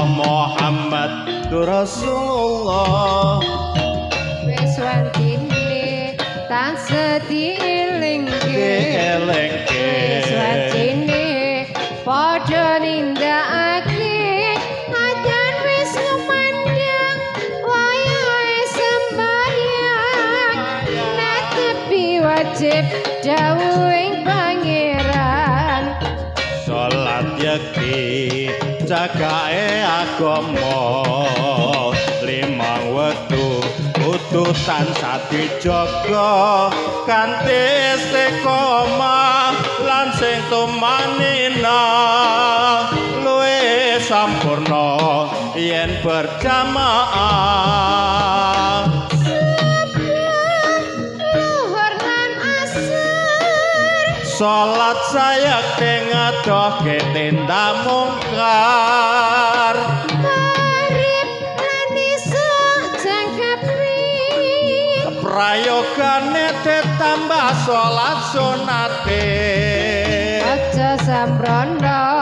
Muhammad Rasulullah wis wantine tan sedilingke wis wantine padha nindakake ajan wis ngumandang wayahe sembahyang netepi wajib dawuhing pangeran salat yakti jagae agama limang wektu utusan sati jaga kanthi istiqomah lan sing tumanina luwih sampurna yen berjamaah luhur lan asar salat sayekti ngadohke tindak mungkar Karib lan iso jangkepi prayogane ditambah salat sunate aja sambrono